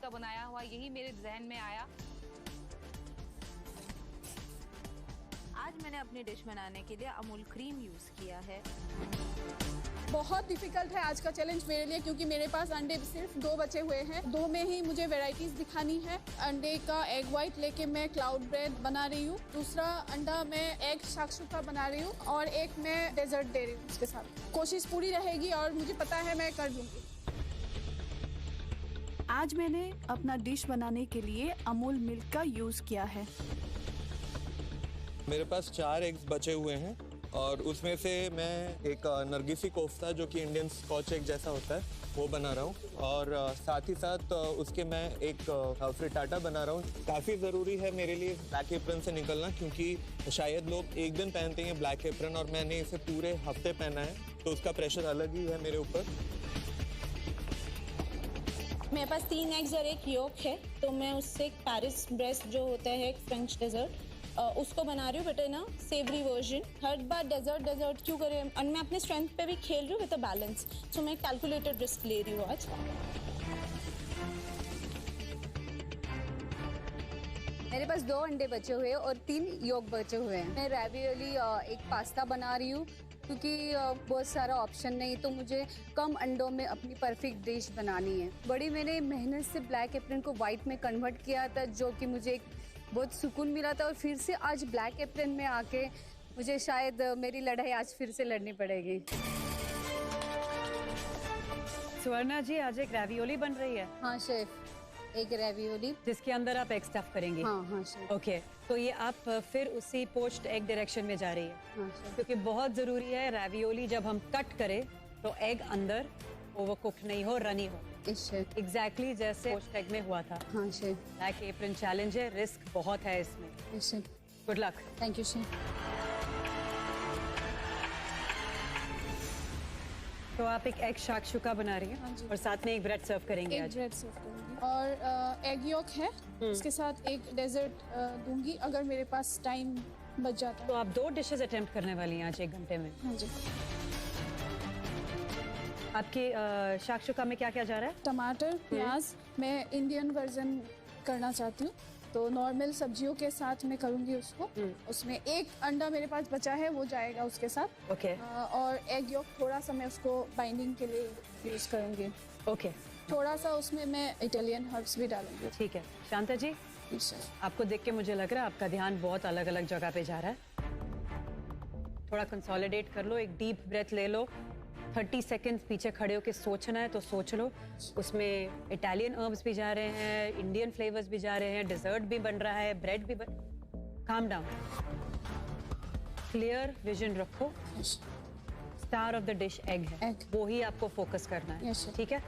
का बनाया हुआ, यही मेरे जहन में आया। आज मैंने अपनी डिश बनाने के लिए अमूल क्रीम यूज किया है। बहुत डिफिकल्ट है आज का चैलेंज मेरे लिए, क्योंकि मेरे पास अंडे सिर्फ 2 बचे हुए हैं। 2 में ही मुझे वैरायटीज दिखानी है। अंडे का एग वाइट लेके मैं क्लाउड ब्रेड बना रही हूँ, दूसरा अंडा मैं एग शाकशुका बना रही हूँ और एक मैं डेजर्ट दे रही हूँ उसके साथ। कोशिश पूरी रहेगी और मुझे पता है मैं कर लूँगी। आज मैंने अपना डिश बनाने के लिए अमूल मिल्क का यूज किया है। मेरे पास 4 एग्स बचे हुए हैं और उसमें से मैं एक नरगिसी कोफ्ता, जो कि इंडियन स्कॉच एग जैसा होता है, वो बना रहा हूँ। और साथ ही साथ उसके मैं एक फ्रिटाटा बना रहा हूँ। काफ़ी ज़रूरी है मेरे लिए ब्लैक एप्रन से निकलना, क्योंकि शायद लोग एक दिन पहनते हैं ब्लैक एप्रन और मैंने इसे पूरे हफ्ते पहना है, तो उसका प्रेशर अलग ही है मेरे ऊपर। मेरे पास 3 एग्स और एक योक है, तो मैं उससे एक पेरिस ब्रेस्ट जो होता है एक फ्रेंच डेजर्ट, उसको बना रही हूँ बेटा ना, सेवरी वर्जन। हर बार डेजर्ट क्यों करें, और मैं अपने स्ट्रेंथ पे भी खेल रही हूँ विद अ बैलेंस, सो मैं कैलकुलेटेड रिस्क ले रही हूँ आज। मेरे पास 2 अंडे बचे हुए हैं और 3 योग बचे हुए हैं। मैं रैवियोली एक पास्ता बना रही हूँ, क्योंकि बहुत सारा ऑप्शन नहीं, तो मुझे कम अंडों में अपनी परफेक्ट डिश बनानी है। बड़ी मैंने मेहनत से ब्लैक एप्रन को वाइट में कन्वर्ट किया था, जो कि मुझे एक बहुत सुकून मिला था। और फिर से आज ब्लैक एप्रन में आके मुझे शायद मेरी लड़ाई आज फिर से लड़नी पड़ेगी। स्वर्णा जी, आज एक रैवियोली बन रही है। हाँ शेफ, एक रैवियोली जिसके अंदर आप एग स्टफ करेंगी। हाँ शेफ। ओके, तो ये आप फिर उसी पोच्ड एग डायरेक्शन में जा रही है। हाँ शेफ। क्योंकि बहुत जरूरी है रैवियोली जब हम कट करें तो एग अंदर ओवरकुक नहीं हो, रनी हो। एग्जैक्टली जैसे पोच्ड एग में हुआ था। हाँ शेफ। ब्लैक एप्रन चैलेंज है, रिस्क बहुत है इसमें। Chef, good luck. Thank you chef. तो आप एक एग शाकशुका बना रही हैं। हाँ जी। और साथ में एक ब्रेड सर्व करेंगे एक आज। ब्रेड सर्व करूंगी और एग योक है, उसके साथ एक डेजर्ट दूंगी अगर मेरे पास टाइम बच जाता तो है। आप 2 डिशेस अटेम्प्ट करने वाली हैं आज 1 घंटे में। हाँ जी। आपके शाकशुका में क्या क्या जा रहा है? टमाटर, प्याज, मैं इंडियन वर्जन करना चाहती हूँ, तो नॉर्मल सब्जियों के साथ मैं करूँगी उसको। उसमें एक अंडा मेरे पास बचा है, वो जाएगा उसके साथ। ओके। और एग योक थोड़ा सा मैं उसको बाइंडिंग के लिए यूज करूँगी। ओके, थोड़ा सा उसमें मैं इटालियन हर्ब्स भी डालूंगी। ठीक है। शांता जी, आपको देख के मुझे लग रहा है आपका ध्यान बहुत अलग अलग जगह पे जा रहा है। थोड़ा कंसोलिडेट कर लो, एक डीप ब्रेथ ले लो। 30 सेकेंड्स पीछे खड़े होकर सोचना है तो सोच लो। उसमें इटालियन हर्ब्स भी जा रहे हैं, इंडियन फ्लेवर्स भी जा रहे हैं, डिजर्ट भी बन रहा है, ब्रेड भी बन। काम डाउन, क्लियर विजन रखो। Star of the dish egg है, वो ही आपको फोकस करना है। ठीक है।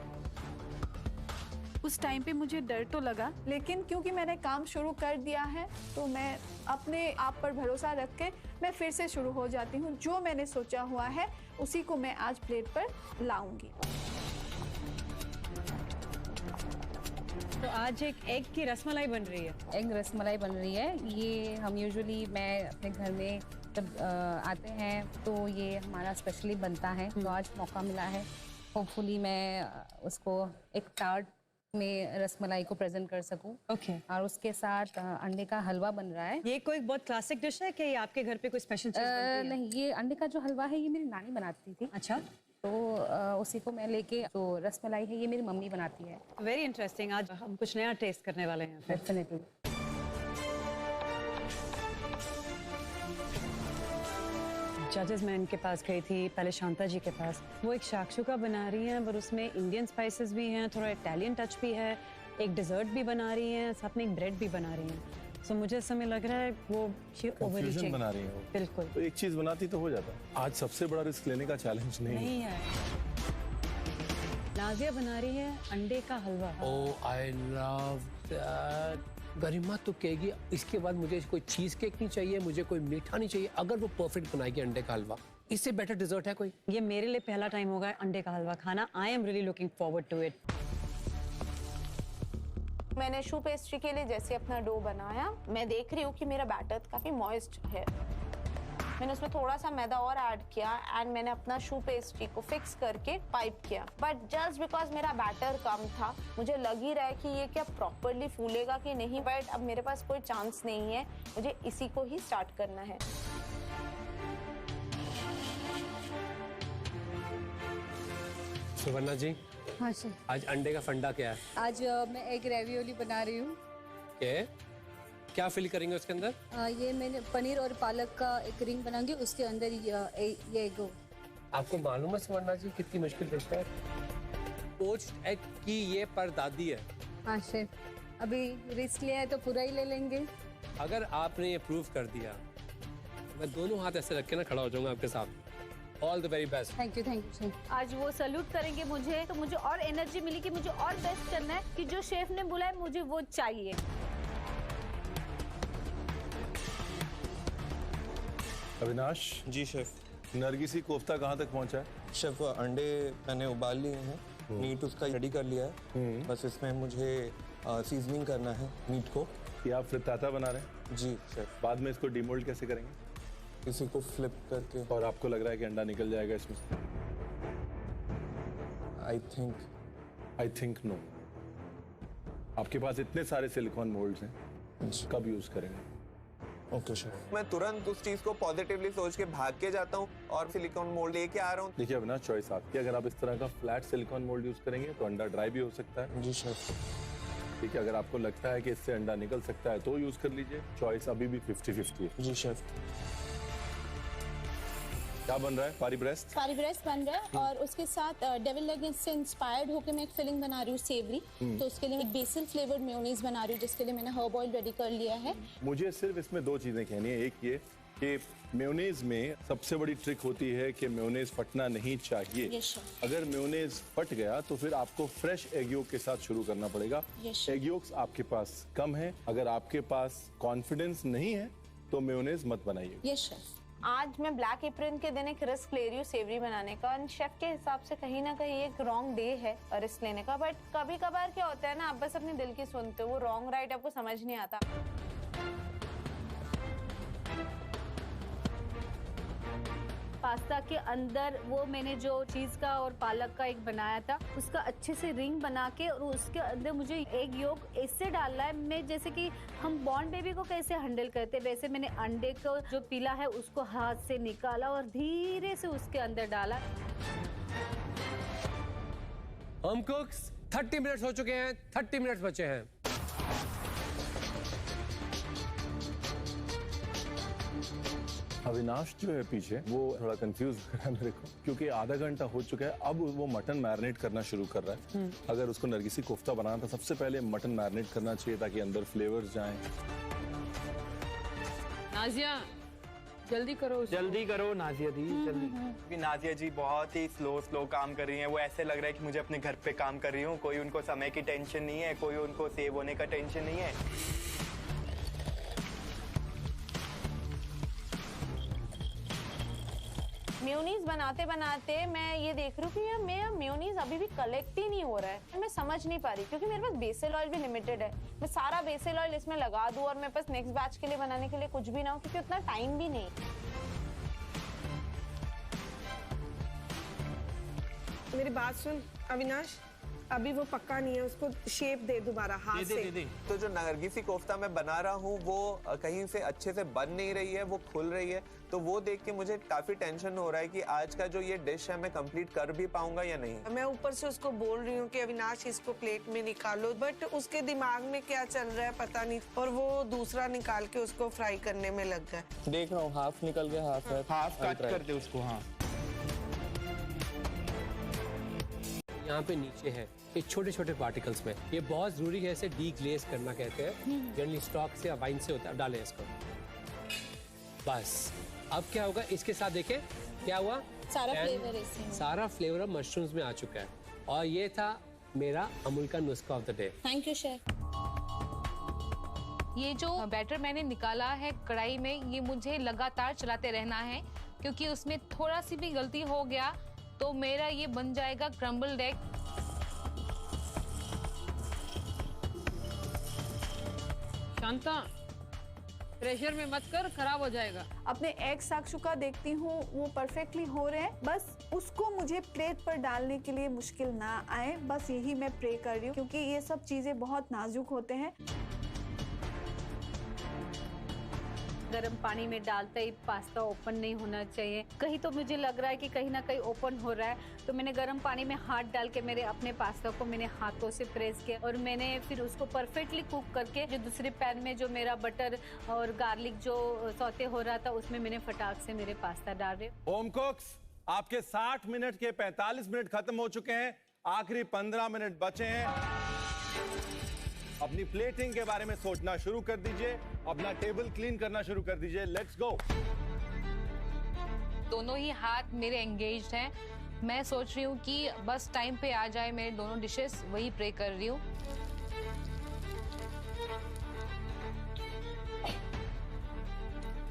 उस टाइम पे मुझे डर तो लगा, लेकिन क्योंकि मैंने काम शुरू कर दिया है तो मैं अपने आप पर भरोसा रख के मैं फिर से शुरू हो जाती हूँ। जो मैंने सोचा हुआ है उसी को मैं आज प्लेट पर लाऊंगी। तो आज एक एग की रसमलाई बन रही है। एग रसमलाई बन रही है। ये हम यूजुअली मैं अपने घर में जब आते हैं तो ये हमारा स्पेशली बनता है, तो आज मौका मिला है। होपफुली मैं उसको एक टार्ट में रसमलाई को प्रेजेंट कर सकूं। ओके। और उसके साथ अंडे का हलवा बन रहा है। ये कोई बहुत क्लासिक डिश है कि ये आपके घर पे कोई स्पेशल चीज बनती है? नहीं, ये अंडे का जो हलवा है ये मेरी नानी बनाती थी। अच्छा। तो उसी को मैं लेके, जो रसमलाई है ये मेरी मम्मी बनाती है। Very interesting. आज हम कुछ नया टेस्ट करने वाले हैं। डेफिनेटली। जजेस मैं इनके पास गई थी पहले, शांता जी के पास। वो एक शाकशुका बना रही हैं, पर उसमें इंडियन स्पाइसेस भी हैं, थोड़ा इटालियन टच भी है, एक डिजर्ट भी बना रही हैं, साथ में एक ब्रेड भी बना रही हैं। सो मुझे समय लग रहा है वो कंफ्यूजन बना रही है। बिल्कुल। तो एक चीज बनाती तो हो जाता। आज सबसे बड़ा रिस्क लेने का चैलेंज नहीं है। नाजिया बना रही है अंडे का हलवा। ओह आई लव दैट। गरिमा तो कहेगी इसके बाद मुझे कोई चीज केक नहीं चाहिए, मुझे कोई मीठा नहीं चाहिए, अगर वो परफेक्ट बनाएगी अंडे का हलवा। इससे बेटर डिजर्ट है कोई? ये मेरे लिए पहला टाइम होगा अंडे का हलवा खाना। I am really looking forward to it. मैंने शू पेस्ट्री के लिए जैसे अपना डो बनाया, मैं देख रही हूँ कि मेरा बैटर काफी मॉइस्ट है। मैंने उसमें थोड़ा सा मैदा और ऐड किया एंड मैंने अपना शू पेस्ट्री को फिक्स करके पाइप किया। बट जस्ट बिकॉज मेरा बैटर कम था, मुझे लग ही रहा है कि ये क्या प्रॉपरली फूलेगा कि नहीं, बट अब मेरे पास कोई चांस नहीं है, मुझे इसी को ही स्टार्ट करना है। सुवर्णा जी, हाँ सर। आज अंडे का फंडा क्या है? आज मैं एक रेवियोली बना रही हूँ। क्या फिल करेंगे उसके अंदर? ये मैंने पनीर और पालक का एक रिंग बनाऊंगी, उसके अंदर ये एग। आपको मालूम है सुवर्णा जी कितनी मुश्किल डिश है? पोच्ड एग की ये परदादी है। हाँ शेफ, अभी रिस्क लिया है तो पूरा ही ले लेंगे। अगर आपने ये प्रूव कर दिया, मैं दोनों हाथ ऐसे रख के ना खड़ा हो जाऊंगा आपके साथ। All the very best. Thank you chef. आज वो सैल्यूट करेंगे मुझे, तो मुझे और एनर्जी मिली कि मुझे और बेस्ट करना है, कि जो शेफ ने बोला है मुझे वो चाहिए। अविनाश जी शेफ। नरगिसी कोफ्ता कहाँ तक पहुँचा है? शेफ अंडे मैंने उबाल लिए हैं, मीट उसका रेडी कर लिया है, बस इसमें मुझे सीजनिंग करना है मीट को। ये आप फ्रिटाटा बना रहे हैं? जी शेफ। बाद में इसको डिमोल्ड कैसे करेंगे? इसी को फ्लिप करके। और आपको लग रहा है कि अंडा निकल जाएगा इसमें? I think no. आपके पास इतने सारे सिलिकॉन मोल्ड्स हैं, कब यूज करेंगे? Okay chef. मैं तुरंत उस चीज को पॉजिटिवली सोच के भाग के जाता हूँ और सिलिकॉन मोल्ड लेके आ रहा हूँ। देखिए अविनाश, चॉइस आपकी। अगर आप इस तरह का फ्लैट सिलिकॉन मोल्ड यूज करेंगे तो अंडा ड्राई भी हो सकता है। जी शेफ। ठीक है, अगर आपको लगता है कि इससे अंडा निकल सकता है तो यूज कर लीजिए। चॉइस अभी भी 50-50 है। जी शेफ। क्या बन रहा है? पारी ब्रेस्ट? पारी ब्रेस्ट बन रहा है और उसके साथ डेविल लेग से इंस्पायर्ड होकर मैं एक फिलिंग बना रही हूँ सेवरी। तो उसके लिए मैं बेसिल फ्लेवर्ड मेयोनीज बना रही हूँ, जिसके लिए मैंने हर्ब ऑयल रेडी कर लिया है। मुझे सिर्फ इसमें दो चीजें कहनी है। एक ये कि मेयोनीज में सबसे बड़ी ट्रिक होती है कि मेयोनीज फटना नहीं चाहिए। Yes, sir. अगर मेयोनीज फट गया तो फिर आपको फ्रेश एग योक के साथ शुरू करना पड़ेगा। Yes, sir. एग योक्स आपके पास कम है। अगर आपके पास कॉन्फिडेंस नहीं है तो मेयोनीज मत बनाइए। Yes chef. आज मैं ब्लैक एप्रन के दिन एक रिस्क ले रही हूँ सेवरी बनाने का। शेफ के हिसाब से कहीं ना कहीं एक रॉन्ग डे है रिस्क लेने का, बट कभी कभार क्या होता है ना, आप बस अपने दिल की सुनते हो, वो रॉन्ग राइट आपको समझ नहीं आता। पास्ता के अंदर वो मैंने जो चीज का और पालक का एक बनाया था, उसका अच्छे से रिंग बना के और उसके अंदर मुझे एग योक ऐसे डालना है, मैं जैसे कि हम बॉर्न बेबी को कैसे हैंडल करते, वैसे मैंने अंडे को जो पीला है उसको हाथ से निकाला और धीरे से उसके अंदर डाला। होम कुक्स 30 मिनट्स हो चुके हैं, 30 मिनट्स बचे हैं। अविनाश जो है पीछे, वो थोड़ा कंफ्यूज कर रहा है मेरे को, क्योंकि आधा घंटा हो चुका है। अब वो मटन मैरिनेट करना शुरू कर रहा है। अगर उसको नरगिसी कोफ्ता बनाना था, सबसे पहले मटन मैरिनेट करना चाहिए ताकि अंदर फ्लेवर्स जाएं। नाजिया जल्दी करो नाजिया दी, जल्दी। क्योंकि नाजिया जी बहुत ही स्लो काम कर रही हैं। वो ऐसे लग रहा है कि मुझे अपने घर पे काम कर रही हूँ। कोई उनको समय की टेंशन नहीं है, कोई उनको सेव होने का टेंशन नहीं है। मेयोनीज बनाते बनाते मैं ये देख रही हूँ कि यार मेरा मेयोनीज अभी भी कलेक्ट ही नहीं हो रहा है। मैं समझ नहीं पा रही, क्योंकि मेरे पास बेसिल ऑयल भी लिमिटेड है। मैं सारा बेसिल ऑयल इसमें लगा दूँ और मेरे पास नेक्स्ट बैच के लिए बनाने के लिए कुछ भी ना हो, क्योंकि उतना टाइम भी नहीं। मेरी बात सुन अविनाश, अभी वो पक्का नहीं है, उसको शेप दे दोबारा हाथ से। तो जो नरगिसी कोफ्ता मैं बना रहा हूँ वो कहीं से अच्छे से बन नहीं रही है, वो खुल रही है। तो वो देख के मुझे काफी टेंशन हो रहा है कि आज का जो ये डिश है मैं कंप्लीट कर भी पाऊंगा या नहीं। मैं ऊपर से उसको बोल रही हूँ कि अविनाश इसको प्लेट में निकालो, बट उसके दिमाग में क्या चल रहा है पता नहीं, और वो दूसरा निकाल के उसको फ्राई करने में लग गया। देख रहा हूँ हाफ निकल गया, हाफ कट कर दे उसको। हाँ, यहाँ पे नीचे है ये छोटे छोटे पार्टिकल्स में, ये बहुत जरूरी है। इसे डी ग्लेज करना कहते हैं, जनरली स्टॉक से या वाइन से होता है। डालें इसको बस। अब क्या होगा इसके साथ, देखें क्या हुआ, सारा फ्लेवर अब मशरूम्स में आ चुका है। और ये था मेरा अमूल का नुस्खा of the day. Thank you chef. ये जो बैटर मैंने निकाला है कढ़ाई में, ये मुझे लगातार चलाते रहना है, क्योंकि उसमें थोड़ा सी भी गलती हो गया तो मेरा ये बन जाएगा क्रम्बल्ड एग। शांता प्रेशर में मत कर, खराब हो जाएगा। अपने एग शाक्षुका देखती हूँ वो परफेक्टली हो रहे हैं, बस उसको मुझे प्लेट पर डालने के लिए मुश्किल ना आए, बस यही मैं प्रे कर रही हूँ, क्योंकि ये सब चीजें बहुत नाजुक होते हैं। गर्म पानी में डालते ही पास्ता ओपन नहीं होना चाहिए। कहीं तो मुझे लग रहा है कि कहीं ना कहीं ओपन हो रहा है, तो मैंने गर्म पानी में हाथ डाल के मेरे अपने पास्ता को मैंने हाथों से प्रेस किया और मैंने फिर उसको परफेक्टली कुक करके जो दूसरे पैन में जो मेरा बटर और गार्लिक जो सौते हो रहा था उसमें मैंने फटाक से मेरे पास्ता डाल रहे। होम कुक्स, आपके 60 मिनट के 45 मिनट खत्म हो चुके हैं, आखिरी 15 मिनट बचे हैं। अपनी प्लेटिंग के बारे में सोचना शुरू कर दीजिए, अपना टेबल क्लीन करना शुरू कर दीजिए। Let's go. दोनों ही हाथ मेरे एंगेज्ड हैं। मैं सोच रही हूँ कि बस टाइम पे आ जाए मेरे दोनों डिशेस, वही प्रे कर रही हूँ।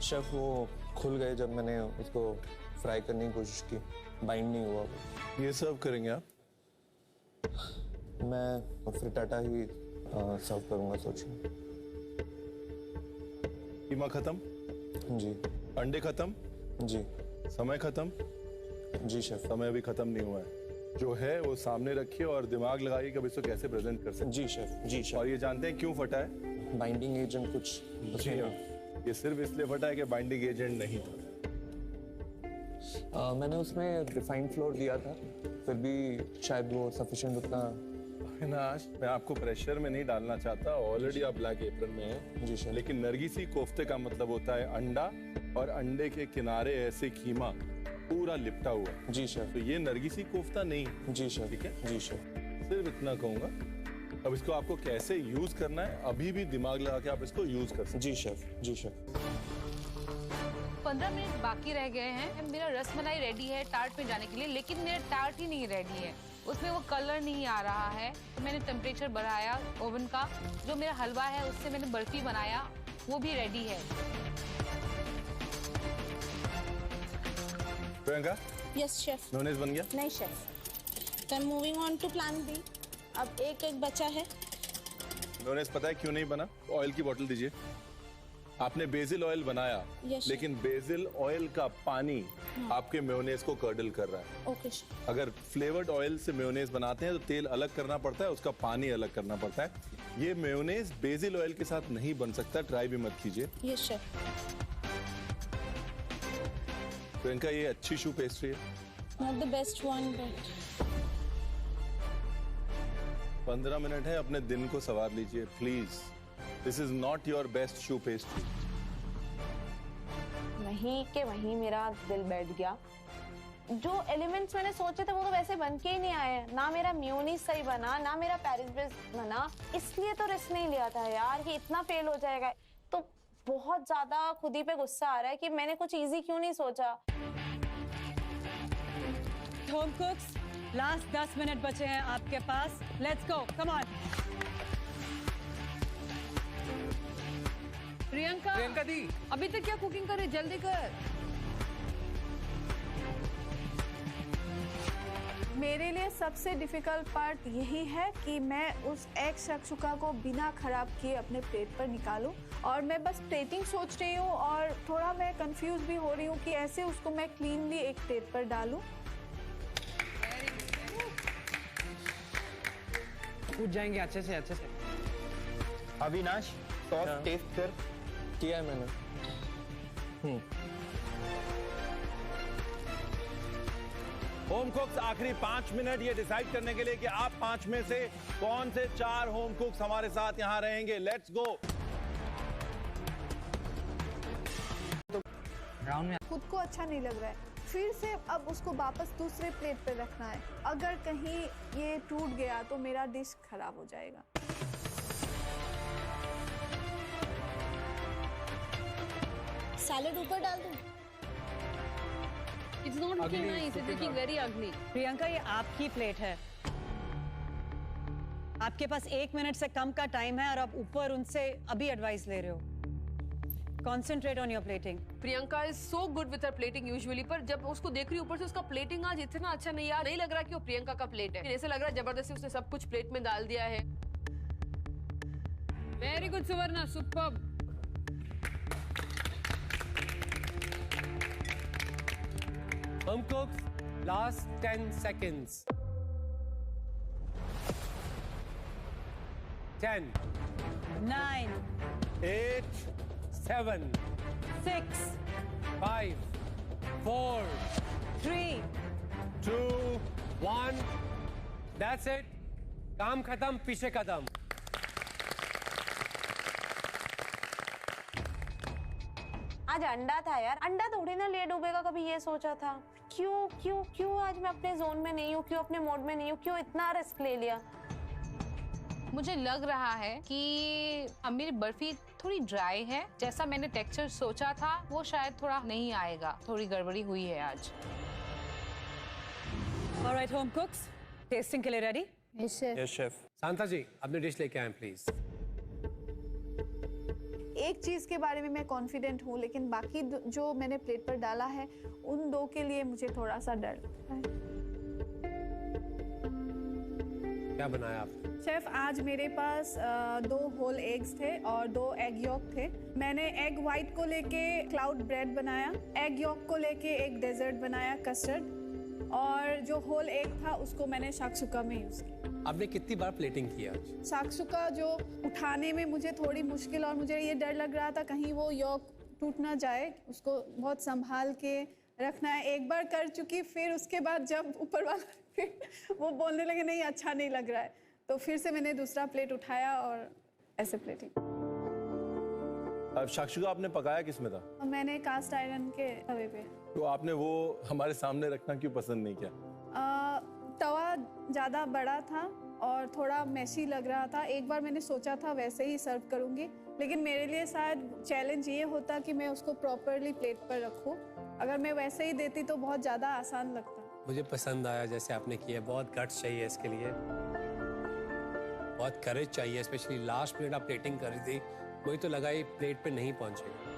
शेफ वो खुल गए जब मैंने उसको फ्राई करने की कोशिश की, बाइंड नहीं हुआ वो। ये सर्व करेंगे आप? मैं फ्रिटाटा ही सर्व करूंगा सोचिए। कीमा खत्म? जी। अंडे खत्म? जी। समय खत्म? जी शेफ। समय अभी खत्म नहीं हुआ है, जो है वो सामने रखिए और दिमाग लगाइए कि अब इसको कैसे प्रेजेंट कर सकते। जी शेफ। जी शेफ। और ये जानते हैं क्यों फटा है? बाइंडिंग एजेंट कुछ जी हाँ, ये सिर्फ इसलिए फटा है कि बाइंडिंग एजेंट नहीं था। मैंने उसमें रिफाइंड फ्लोर दिया था, फिर भी शायद वो सफिशिएंट उतना। अविनाश, मैं आपको प्रेशर में नहीं डालना चाहता, ऑलरेडी आप ब्लैक एप्रन में हैं। जी शेफ। लेकिन नरगिसी कोफ्ते का मतलब होता है अंडा और अंडे के किनारे ऐसे कीमा पूरा लिपटा हुआ। जी शेफ। तो ये नरगिसी कोफ्ता नहीं। जी शेफ। ठीक है? जी शेफ। सिर्फ इतना कहूंगा। अब इसको आपको कैसे यूज करना है, अभी भी दिमाग लगा के आप इसको यूज कर सकते। जी शेफ। जी शेफ। 15 मिनट बाकी रह गए हैं। मेरा रसमलाई रेडी है टार्ट में जाने के लिए, लेकिन मेरा टार्ट ही नहीं रेडी है, उसमें वो कलर नहीं आ रहा है। तो मैंने टेम्परेचर बढ़ाया ओवन का। जो मेरा हलवा है उससे मैंने बर्फी बनाया, वो भी रेडी है। Priyanka, yes chef. नॉनवेज बन गया? नहीं शेफ। तो moving on to plan B. अब एक बचा है। नॉनवेज पता है क्यों नहीं बना? ऑयल की बोतल दीजिए। आपने बेसिल ऑयल बनाया, Yes, लेकिन बेसिल ऑयल का पानी आपके मेयोनेज को कर्डल कर रहा है। Okay chef. अगर फ्लेवर्ड ऑयल से मेयोनेज बनाते हैं तो तेल अलग करना पड़ता है, उसका पानी अलग करना पड़ता है। ये मेयोनेज बेसिल ऑयल के साथ नहीं बन सकता, ट्राई भी मत कीजिए। Yes chef. प्रियंका, ये अच्छी शू पेस्ट्री है। Not the best one but 15 minute है, अपने दिन को सवार लीजिए please. This is not your best shoe pastry. वहीं के वहीं मेरा दिल बैठ गया। जो एलिमेंट्स मैंने सोचे थे वो तो वैसे बन के ही नहीं आए। ना मेरा मेयोनीज सही बना, ना मेरा पेरिस ब्रेड बना। इसलिए तो रिस्क नहीं लिया था यार कि इतना फेल हो जाएगा। तो बहुत ज्यादा खुद ही पे गुस्सा आ रहा है कि मैंने कुछ इजी क्यों नहीं सोचा। होम कुक्स, लास्ट 10 मिनट बचे हैं आपके पास। Let's go, come on. Priyanka di, अभी तक क्या कुकिंग कर रही, जल्दी कर। मेरे लिए सबसे डिफिकल्ट पार्ट यही है कि मैं उस एग शाक्षुका को बिना खराब किए अपने प्लेट पर निकालूं, और मैं बस प्लेटिंग सोच रही हूँ और थोड़ा मैं कंफ्यूज भी हो रही हूँ कि ऐसे उसको मैं क्लीनली एक प्लेट पर डालूं। कूद जाएंगे अच्छे से अच्छे से। अविनाश, सॉस टेस्ट कर। किया है मैंने। होम कुक्स, आखिरी 5 मिनट ये डिसाइड करने के लिए कि आप 5 में से कौन से 4 होम कुक्स हमारे साथ यहाँ रहेंगे। Let's go. राउंड में खुद को अच्छा नहीं लग रहा है, फिर से अब उसको वापस दूसरे प्लेट पर रखना है। अगर कहीं ये टूट गया तो मेरा डिश खराब हो जाएगा। सैलेड ऊपर डाल दूं? It's not looking nice, it's looking very ugly. Priyanka, ये आपकी प्लेट है। आपके पास 1 मिनट से कम का टाइम है और आप ऊपर उनसे अभी एडवाइस ले रहे हो। Concentrate on your plating. Priyanka is so good with her plating usually, पर जब उसको देख रही हूँ ऊपर से उसका प्लेटिंग आज इतना अच्छा नहीं यार, नहीं लग रहा कि वो प्रियंका का प्लेट है। ऐसे लग रहा है जबरदस्ती उसने सब कुछ प्लेट में डाल दिया है। Very good Suvarna, superb. Home cooks, last 10 seconds. 10, 9, 8, 7, 6, 5, 4, 3, 2, 1. That's it. काम खत्म, पीछे कदम. आज अंडा था यार, अंडा थोड़ी ना ले डूबेगा, कभी ये सोचा था? क्यों क्यों क्यों आज मैं अपने जोन में नहीं हूँ, क्यों अपने मोड में नहीं हूँ, क्यों इतना रिस्क ले लिया? मुझे लग रहा है कि अब मेरी बर्फी थोड़ी ड्राई है, जैसा मैंने टेक्सचर सोचा था वो शायद थोड़ा नहीं आएगा, थोड़ी गड़बड़ी हुई है आज. Alright, home cooks, tasting के लिए ready? Yes, chef. Yes chef. Shanta ji, अपनी डिश लेके आए प्लीज. एक चीज़ के बारे में मैं कॉन्फिडेंट हूँ, लेकिन बाकी जो मैंने प्लेट पर डाला है उन दो के लिए मुझे थोड़ा सा डर लगता है. क्या बनाया आपने? शेफ, आज मेरे पास 2 होल एग्स थे और 2 एग यॉक थे. मैंने एग वाइट को लेके क्लाउड ब्रेड बनाया, एग यॉक को लेके एक डेजर्ट बनाया कस्टर्ड, और जो होल एग था उसको मैंने शाकशुका में यूज़ किया. आपने कितनी बार प्लेटिंग किया? शाकशुका जो उठाने में मुझे थोड़ी मुश्किल, और मुझे ये डर लग रहा था कहीं वो यॉक टूट ना जाए, उसको बहुत संभाल के रखना है. एक बार कर चुकी, फिर उसके बाद जब ऊपर वाला वो बोलने लगे नहीं अच्छा नहीं लग रहा है, तो फिर से मैंने दूसरा प्लेट उठाया और ऐसे प्लेटिंग. अब शाकशुका आपने पकाया किसमें था? मैंने कास्ट आयरन के तवे पे. तो आपने वो हमारे सामने रखना क्यों पसंद नहीं किया? तवा ज़्यादा बड़ा था और थोड़ा मैशी लग रहा था. एक बार मैंने सोचा था वैसे ही सर्व करूँगी, लेकिन मेरे लिए शायद चैलेंज ये होता कि मैं उसको प्रॉपरली प्लेट पर रखूँ. अगर मैं वैसे ही देती तो बहुत ज़्यादा आसान लगता. मुझे पसंद आया जैसे आपने किया. बहुत गट्स चाहिए इसके लिए, बहुत करेज चाहिए, स्पेशली लास्ट मिनट आप प्लेटिंग कर रही थी, मुझे तो लगा ये प्लेट पे नहीं पहुंचेगा.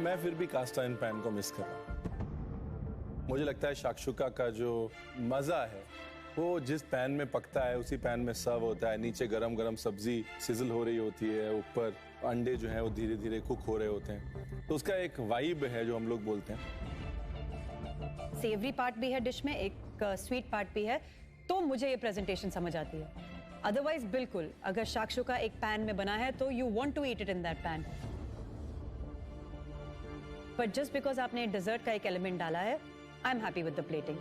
मैं फिर भी कास्ट आयरन पैन को मिस कर रहा हूँ. मुझे लगता है शाकशुका का जो मज़ा है वो जिस पैन में पकता है उसी पैन में सर्व होता है. नीचे गरम गरम सब्जी सिजल हो रही होती है, ऊपर अंडे जो हैं वो धीरे धीरे कुक हो रहे होते हैं, तो उसका एक वाइब है जो हम लोग बोलते हैं. सेवरी पार्ट भी है डिश में, एक स्वीट पार्ट भी है, तो मुझे ये प्रेजेंटेशन समझ आती है. अदरवाइज बिल्कुल, अगर शाकशुका एक पैन में बना है तो you want to eat it in that pan, but just because आपने डेजर्ट का एक एलिमेंट डाला है, I am happy with the plating.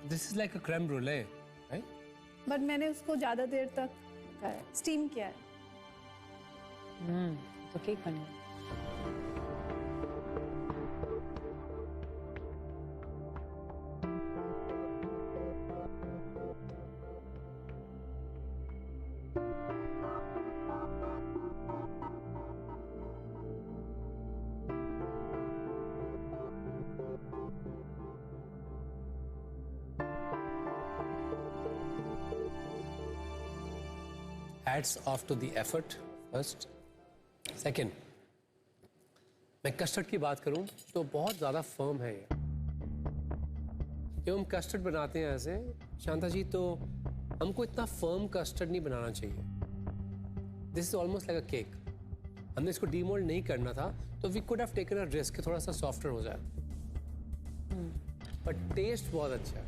This is like a creme brulee, right? But मैंने उसको ज़्यादा देर तक स्टीम किया है. तो केक बन गया. Hats off to the effort first. Second, मैं कस्टर्ड की बात करूं तो बहुत ज़्यादा फर्म है ये. जब हम कस्टर्ड बनाते हैं ऐसे शांता जी, तो हमको इतना फर्म कस्टर्ड नहीं बनाना चाहिए. This is almost like a cake. हमने इसको डीमोल्ड नहीं करना था, तो we could have taken a risk थोड़ा सा सॉफ्टर हो जाए. बट टेस्ट बहुत अच्छा है,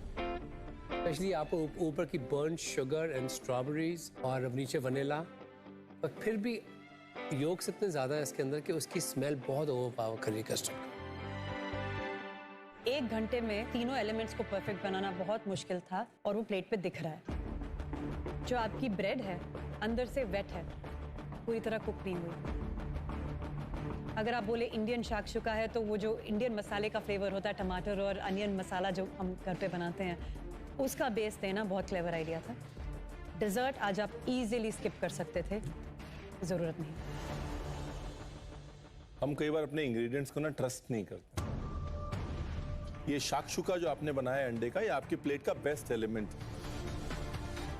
स्पेशली आपको ऊपर की बर्न शुगर एंड स्ट्रॉबेरीज और नीचे वनीला, पर फिर भी योग्स इतने ज़्यादा है इसके अंदर कि उसकी स्मेल बहुत ओवरपावर कर रही है कस्टर्ड. 1 घंटे में तीनों एलिमेंट्स को परफेक्ट बनाना बहुत मुश्किल था, और वो प्लेट पे दिख रहा है. जो आपकी ब्रेड है अंदर से वेट है, पूरी तरह कुक नहीं हुई. अगर आप बोले इंडियन शाकशुका है तो वो जो इंडियन मसाले का फ्लेवर होता है, टमाटर और अनियन मसाला जो हम घर पे बनाते हैं, उसका बेस देना बहुत क्लेवर आइडिया था. डेजर्ट आज आप इजीली स्किप कर सकते थे, ज़रूरत नहीं. हम कई बार अपने इंग्रेडिएंट्स को ना ट्रस्ट नहीं करते. ये शाकशुका जो आपने बनाया है अंडे का, ये आपकी प्लेट का बेस्ट एलिमेंट है.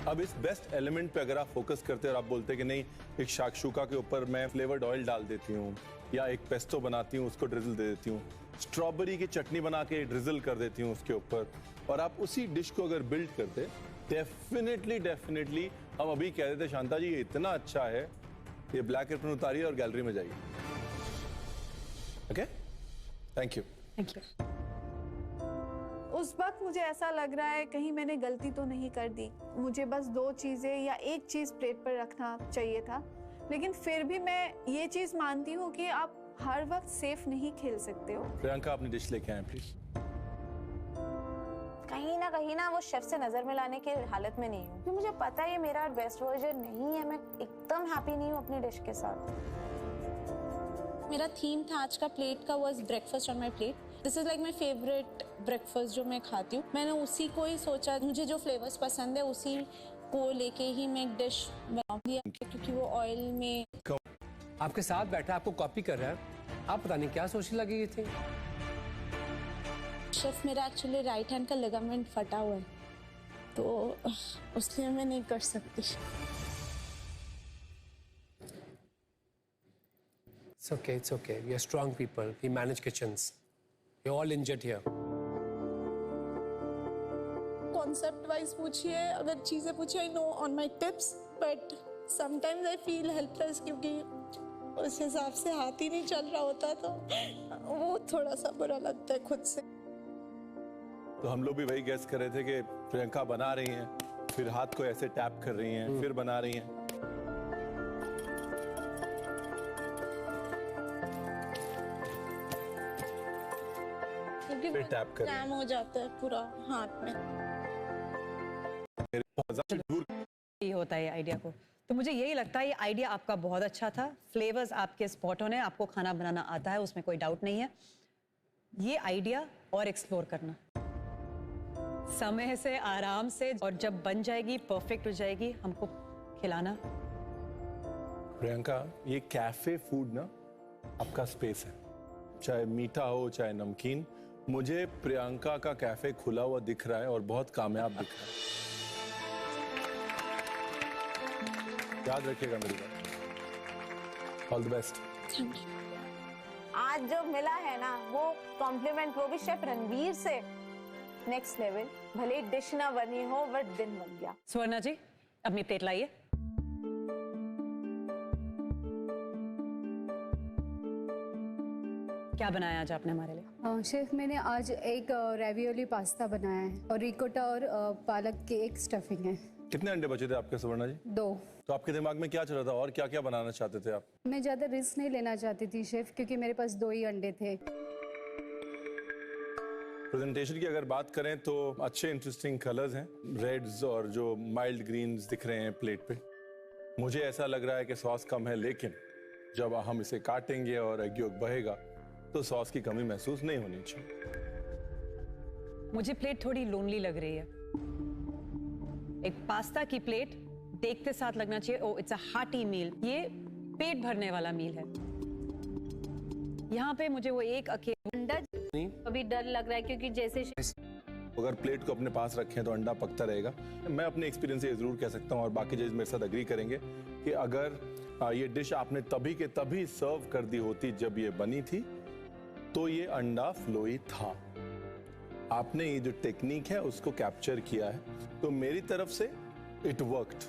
अब इस बेस्ट एलिमेंट पे अगर आप फोकस करते हैं और आप बोलते हैं कि नहीं, एक शाकशुका के ऊपर मैं फ्लेवर्ड ऑयल डाल देती हूँ, या एक पेस्टो बनाती हूँ उसको ड्रिजल दे देती हूँ, स्ट्रॉबेरी की चटनी बना के ड्रिजल कर देती हूँ उसके ऊपर, और आप उसी डिश को अगर बिल्ड करते, डेफिनेटली हम अभी कह देते शांता जी ये इतना अच्छा है, ये ब्लैक एप्रन उतारिए और गैलरी में जाइए. Okay, thank you. Thank you. उस वक्त मुझे ऐसा लग रहा है कहीं मैंने गलती तो नहीं कर दी, मुझे बस 2 चीज़ें या एक चीज़ प्लेट पर रखना चाहिए था। लेकिन फिर भी मैं ये चीज़ मानती हूँ कि आप हर वक्त सेफ नहीं खेल सकते हो। प्रियंका अपनी डिश लेके आए प्लीज। कहीं ना वो शेफ से नजर मिलाने की हालत में नहीं हूँ, क्योंकि मुझे पता है ये मेरा बेस्ट वर्जन नहीं है। मैं एकदम हैप्पी नहीं हूँ अपनी डिश के साथ। मेरा थीम था आज का प्लेट का was breakfast on my plate. This is like my favourite breakfast जो मैं खाती हूँ। मैंने उसी को ही सोचा, मुझे जो फ्लेवर्स पसंद है उसी को लेके ही मैं एक डिश बनाऊंगी, क्योंकि वो ऑयल में। आपके साथ बैठा आपको कॉपी कर रहा है, आप पता नहीं क्या सोचने लगी थी। शेफ मेरा एक्चुअली राइट हैंड का लिगामेंट फटा हुआ है, तो उसलिए मैं नहीं कर सकती। It's okay. We are strong people. We manage kitchens. You're all injured here. Concept wise पूछिए, अगर चीजें पूछिए, I know on my tips, but sometimes I feel helpless, क्योंकि उस हिसाब से हाथ ही नहीं चल रहा होता, तो वो थोड़ा सा बुरा लगता है खुद से। तो हम लोग भी वही गेस कर रहे थे कि प्रियंका बना रही हैं, फिर हाथ को ऐसे टैप कर रही हैं, फिर बना रही हैं। क्योंकि टैप कर जैम हो जाता है पूरा हाथ में। ये होता है आइडिया को, तो मुझे यही लगता है ये आइडिया आपका बहुत अच्छा था। फ्लेवर्स आपके स्पॉट ऑन है, आपको खाना बनाना आता है, उसमें कोई डाउट नहीं है। ये आइडिया और एक्सप्लोर करना, समय से, आराम से, और जब बन जाएगी, परफेक्ट हो जाएगी, हमको खिलाना। प्रियंका, ये कैफे फूड ना आपका स्पेस है, चाहे मीठा हो चाहे नमकीन। मुझे प्रियंका का कैफे खुला हुआ दिख रहा है और बहुत कामयाब दिख रहा है। याद रखिएगा मेरी बात। All the best. Thank you. आज जो मिला है ना, वो कॉम्प्लीमेंट, वो भी शेफ रणवीर से, नेक्स्ट लेवल। भले डिश ना बनी हो, बट दिन बन गया। स्वर्णा जी, अपनी प्लेट लाइए। क्या बनाया आज आपने हमारे लिए? शेफ, मैंने आज एक रेवियोली पास्ता बनाया है और रिकोटा और पालक की एक स्टफिंग है। कितने अंडे बचे थे आपके सुवर्णा जी? 2। तो आपके दिमाग में क्या चल रहा था और क्या क्या बनाना चाहते थे आप? मैं ज़्यादा रिस्क नहीं लेना चाहती थी शेफ, क्योंकि मेरे पास 2 ही अंडे थे। प्रेजेंटेशन की अगर बात करें तो अच्छे इंटरेस्टिंग कलर्स हैं, रेड्स और जो माइल्ड ग्रीन्स दिख रहे हैं प्लेट पे। मुझे ऐसा लग रहा है कि सॉस कम है, लेकिन जब हम इसे काटेंगे और एग यolk बहेगा तो सॉस की कमी महसूस नहीं होनी चाहिए। मुझे प्लेट थोड़ी लोनली लग रही है। एक पास्ता की प्लेट देखते साथ लगना चाहिए, ओ इट्स अ हार्टी मील, ये पेट भरने वाला मील है। यहाँ पे मुझे वो एक अकेला अंडा अभी डर लग रहा है, क्योंकि जैसे अगर प्लेट को अपने पास रखें तो अंडा पकता रहेगा। मैं अपने एक्सपीरियंस से जरूर कह सकता हूँ, और बाकी जज मेरे साथ एग्री करेंगे, कि अगर ये डिश आपने तभी के तभी सर्व कर दी होती जब ये बनी थी, तो ये अंडा फ्लोई था। आपने ये जो टेक्निक है उसको कैप्चर किया है, तो मेरी तरफ से it worked.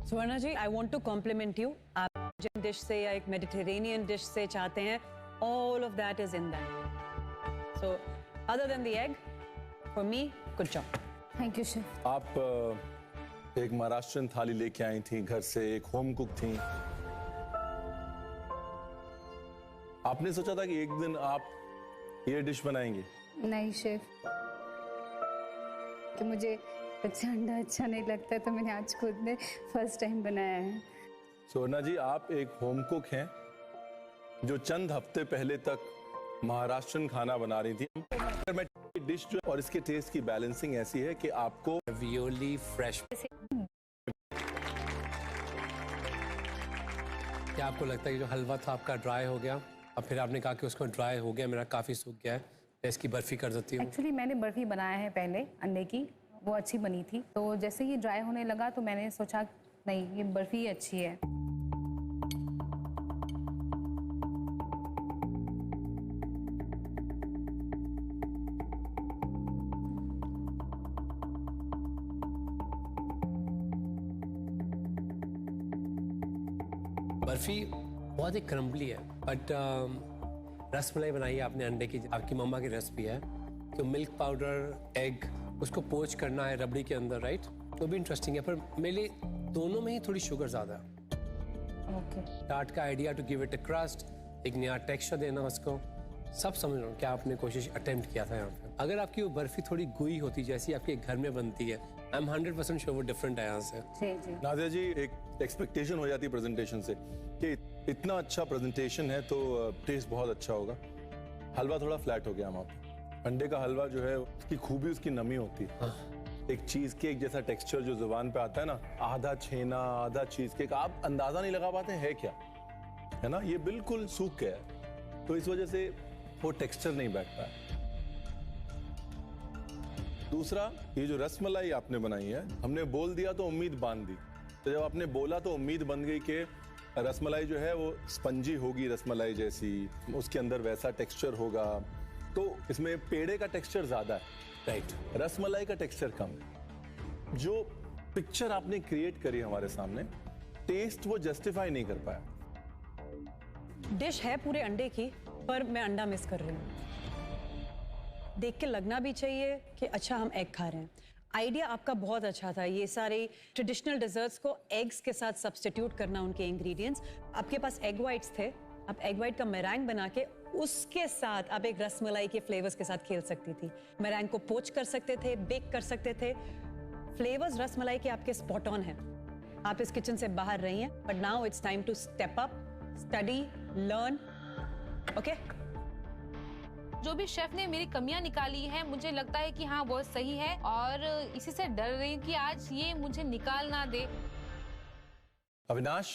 Swarna ji, I want to compliment you. आप जिन डिश से या एक मेडिटेरेनियन डिश से चाहते हैं, all of that is in that. So other than the egg, for me, good job. Thank you chef. आप एक महाराष्ट्रन थाली लेके आई थी घर से, एक होम कुक थी। आपने सोचा था कि एक दिन आप ये डिश बनाएंगी? नहीं शेफ, कि मुझे कच्चा अंडा अच्छा नहीं लगता, तो मैंने आज खुद ने फर्स्ट टाइम बनाया है। स्वर्णा जी, आप एक होम कुक हैं जो चंद हफ्ते पहले तक महाराष्ट्रन खाना बना रही थी। अगर मैं डिश जो और इसके टेस्ट की बैलेंसिंग ऐसी है कि आपको Ravioli fresh। क्या आपको लगता है कि जो हलवा था आपका ड्राई हो गया, और फिर आपने कहा कि उसको ड्राई हो गया, मेरा काफ़ी सूख गया है, मैं इसकी बर्फी कर देती हूँ? एक्चुअली मैंने बर्फी बनाया है पहले अंडे की, वो अच्छी बनी थी। तो जैसे ये ड्राई होने लगा तो मैंने सोचा नहीं, ये बर्फी अच्छी है। बर्फी बहुत ही क्रम्बली है, बट रसमलाई बनाई है आपने अंडे की, आपकी मम्मा की रेसिपी है। तो मिल्क पाउडर, एग, उसको पोच करना है रबड़ी के अंदर, राइट? तो भी इंटरेस्टिंग है, पर मेरे लिए दोनों में ही थोड़ी शुगर ज़्यादा है। ओके। टार्ट का idea to give it a crust, एक नया टेक्सचर देना उसको, सब समझ रहा हूँ क्या आपने कोशिश अटेम्प्ट किया था यहाँ पे। अगर आपकी वो बर्फी थोड़ी गुई होती जैसी आपके घर में बनती है, आई एम 100% श्योर वो डिफरेंट है यहाँ से। जी जी। नादिया जी, एक एक्सपेक्टेशन हो जाती है प्रेजेंटेशन से कि इतना अच्छा प्रेजेंटेशन है तो टेस्ट बहुत अच्छा होगा। हलवा थोड़ा फ्लैट हो गया वहाँ पे। अंडे का हलवा जो है उसकी खूबी उसकी नमी होती है। एक चीज केक जैसा टेक्सचर जो जुबान पे आता है ना, आधा छेना आधा चीज केक, आप अंदाजा नहीं लगा पाते है क्या, है ना? ये बिल्कुल सूख गया है, तो इस वजह से वो टेक्सचर नहीं बैठता है। दूसरा, ये जो रसमलाई आपने बनाई है, हमने बोल दिया तो उम्मीद बांध दी, तो जब आपने बोला तो उम्मीद बन गई कि रसमलाई जो है वो स्पंजी होगी, रसमलाई जैसी, उसके अंदर वैसा टेक्सचर होगा। तो इसमें पेड़े का टेक्सचर ज्यादा है, राइट? रसमलाई का टेक्सचर कम है। जो पिक्चर आपने क्रिएट करी हमारे सामने, टेस्ट वो जस्टिफाई नहीं कर पाया। डिश है पूरे अंडे की, पर मैं अंडा मिस कर रही हूँ। देख के लगना भी चाहिए कि अच्छा हम एग खा रहे हैं। आइडिया आपका बहुत अच्छा था, ये सारे ट्रेडिशनल डेजर्ट्स को एग्स के साथ सब्स्टिट्यूट करना, उनके इंग्रेडिएंट्स। आपके पास एग वाइट्स थे, आप एग वाइट का मेरैंग बना के उसके साथ आप एक रसमलाई के फ्लेवर्स के साथ खेल सकती थी। मेरैंग को पोच कर सकते थे, बेक कर सकते थे। फ्लेवर्स रसमलाई के आपके स्पॉट ऑन हैं। आप इस किचन से बाहर रही हैं, but now it's time to step up, study, learn. Okay? जो भी शेफ ने मेरी कमियां निकाली हैं, मुझे लगता है कि हाँ बहुत सही है, और इसी से डर रही हूँ कि आज ये मुझे निकाल ना दे। अविनाश,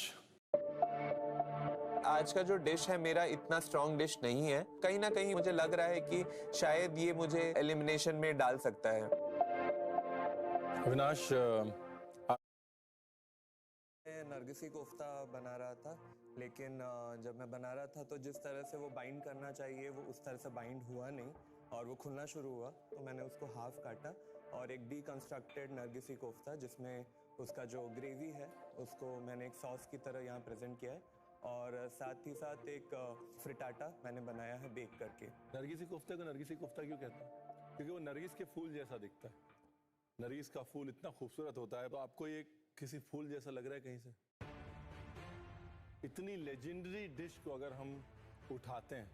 आज का जो डिश है मेरा इतना स्ट्रॉन्ग डिश नहीं है। कहीं ना कहीं मुझे लग रहा है कि शायद ये मुझे एलिमिनेशन में डाल सकता है। अविनाश, नरगिसी कोफ्ता बना रहा था, लेकिन जब मैं बना रहा था तो जिस तरह से वो बाइंड करना चाहिए वो उस तरह से बाइंड हुआ नहीं, और वो खुलना शुरू हुआ, तो मैंने उसको हाफ काटा और एक डीकंस्ट्रक्टेड नरगिसी कोफ्ता, जिसमें उसका जो ग्रेवी है उसको मैंने एक सॉस की तरह यहाँ प्रेजेंट किया है, और साथ ही साथ एक फ्रिटाटा मैंने बनाया है बेक करके। नरगिसी कोफ्ते को नरगिसी कोफ्ता क्यों कहते हैं? क्योंकि वो नरगिस के फूल जैसा दिखता है। नरगिस का फूल इतना खूबसूरत होता है, तो आपको ये किसी फूल जैसा लग रहा है कहीं से? इतनी लेजेंडरी डिश को अगर हम उठाते हैं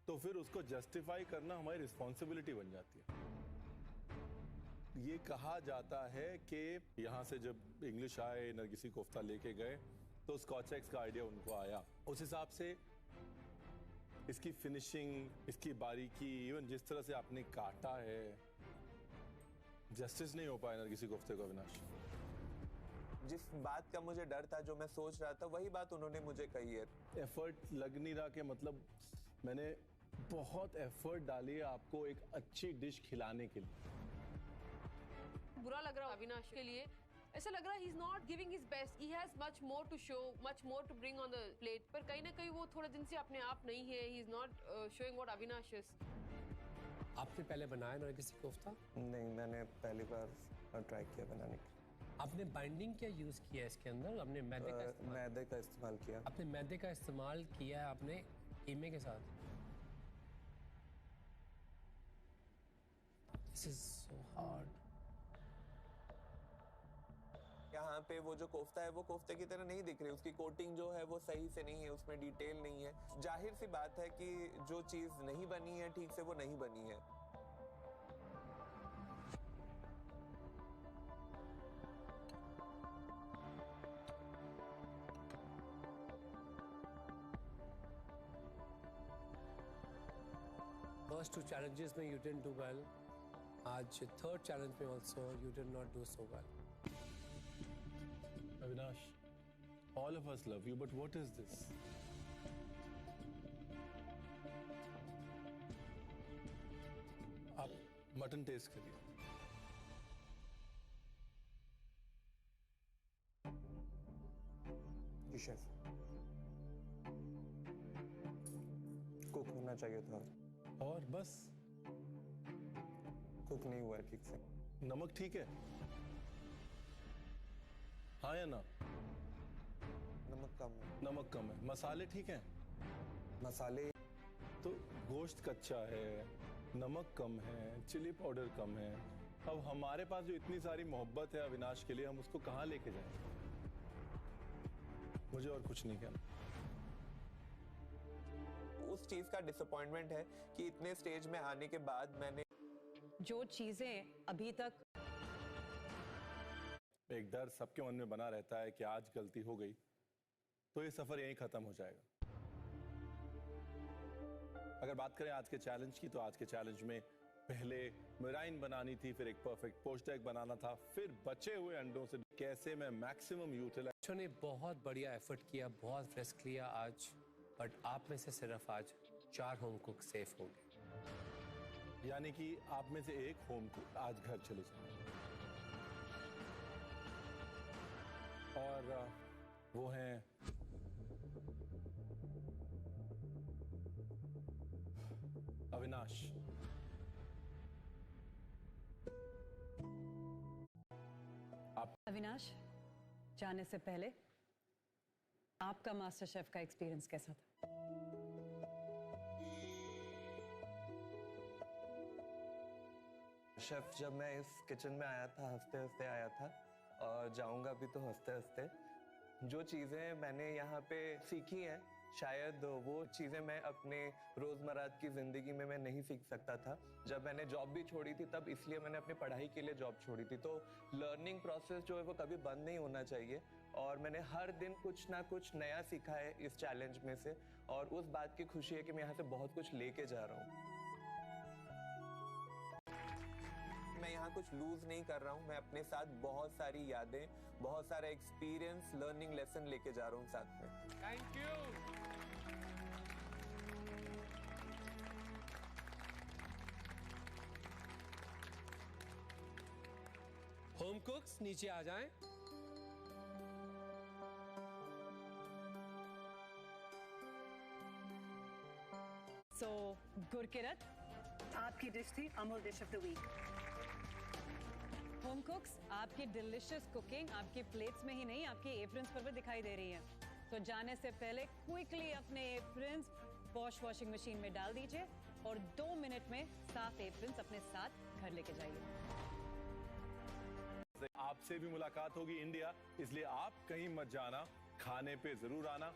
तो फिर उसको जस्टिफाई करना हमारी रिस्पॉन्सिबिलिटी बन जाती है। ये कहा जाता है कि यहाँ से जब इंग्लिश आए, नरगिसी कोफ्ता लेके गए, तो स्कॉच एग्स का आइडिया उनको आया। उस हिसाब से इसकी फिनिशिंग, इसकी बारीकी, इवन जिस तरह से आपने काटा है, जस्टिस नहीं हो पाया नरगिसी कोफ्ते को। अविनाश, जिस बात का मुझे डर था, जो मैं सोच रहा था, वही बात उन्होंने मुझे कही है। एफर्ट लग नहीं रहा कि मतलब मैंने बहुत एफर्ट डाली है आपको एक अच्छी डिश खिलाने के लिए। बुरा लग रहा है अविनाश के लिए, ऐसा लग रहा है he is not giving his best, he has much more to show, much more to bring on the plate, पर कहीं ना कहीं वो थोड़े दिन से अपने आप नहीं है, he is not showing what Avinash is. आपने पहले बनाया नरगिसी कोफ्ता? नहीं, मैंने पहली बार ट्राई किया बनाने की। आपने बाइंडिंग क्या यूज किया इसके अंदर? आपने मैदे का इस्तेमाल किया। आपने मैदे का इस्तेमाल किया है आपने कीमे के साथ? This is so hard. यहाँ पे वो जो कोफ्ता है वो कोफ्ते की तरह नहीं दिख रही, उसकी कोटिंग जो है वो सही से नहीं है, उसमें डिटेल नहीं है। जाहिर सी बात है कि जो चीज नहीं बनी है ठीक से, वो नहीं बनी है। फर्स्ट 2 challenges में you didn't do well. आज थर्ड चैलेंज में also you did not do so well. Avinash, all of us love you, but what is this? आप मटन टेस्ट करिए। जी शेफ, कुक होना चाहिए था। और बस कुक नहीं हुआ है ठीक से। नमक ठीक है? हाँ या ना? नमक कम है। नमक कम है। मसाले ठीक हैं? मसाले तो गोश्त कच्चा है, नमक कम है, चिली पाउडर कम है। अब हमारे पास जो इतनी सारी मोहब्बत है अविनाश के लिए, हम उसको कहाँ लेके जाएं? मुझे और कुछ नहीं कहना। उस चीज का डिसअपॉइंटमेंट है कि इतने स्टेज में आने के बाद मैंने जो चीजें अभी तक एक डर सबके मन में बना रहता है कि आज गलती हो गई तो ये सफर यहीं खत्म हो जाएगा। अगर बात करें आज के चैलेंज की, तो आज के चैलेंज में पहले मेराइन बनानी थी, फिर एक परफेक्ट पोस्ट एग बनाना था, फिर बचे हुए अंडों से कैसे मैं मैक्सिमम यूटिलाइज। बच्चों ने बहुत बढ़िया एफर्ट किया, बहुत रिस्क लिया आज, बट आप में से सिर्फ आज 4 होम कुक सेफ होंगे। यानी कि आप में से एक होम कुक आज घर चले जाए, और वो हैं अविनाश। अविनाश, जाने से पहले आपका मास्टर शेफ का एक्सपीरियंस कैसा था? शेफ, जब मैं इस किचन में आया था हंसते हंसते आया था और जाऊंगा भी तो हंसते हंसते। जो चीज़ें मैंने यहाँ पे सीखी हैं, शायद वो चीज़ें मैं अपने रोज़मर्रा की ज़िंदगी में मैं नहीं सीख सकता था। जब मैंने जॉब भी छोड़ी थी तब इसलिए मैंने अपनी पढ़ाई के लिए जॉब छोड़ी थी। तो लर्निंग प्रोसेस जो है वो कभी बंद नहीं होना चाहिए, और मैंने हर दिन कुछ ना कुछ नया सीखा है इस चैलेंज में से, और उस बात की खुशी है कि मैं यहाँ से बहुत कुछ लेके जा रहा हूँ। मैं यहाँ कुछ लूज नहीं कर रहा हूँ, मैं अपने साथ बहुत सारी यादें, बहुत सारा एक्सपीरियंस, लर्निंग लेसन लेके जा रहा हूँ साथ में। Thank you. होम कुक्स नीचे आ जाएं। सो गुरकिरत, आपकी डिश थी Amul dish of the week. Home cooks, आपकी डिलिशियस कुकिंग आपकी प्लेट्स में ही नहीं, आपके एप्रन्स पर भी दिखाई दे रही है। तो जाने से पहले क्विकली अपने एप्रन्स वॉशिंग मशीन में डाल दीजिए और 2 मिनट में साफ एप्रन्स अपने साथ घर लेके जाइए। आपसे भी मुलाकात होगी इंडिया, इसलिए आप कहीं मत जाना, खाने पे जरूर आना।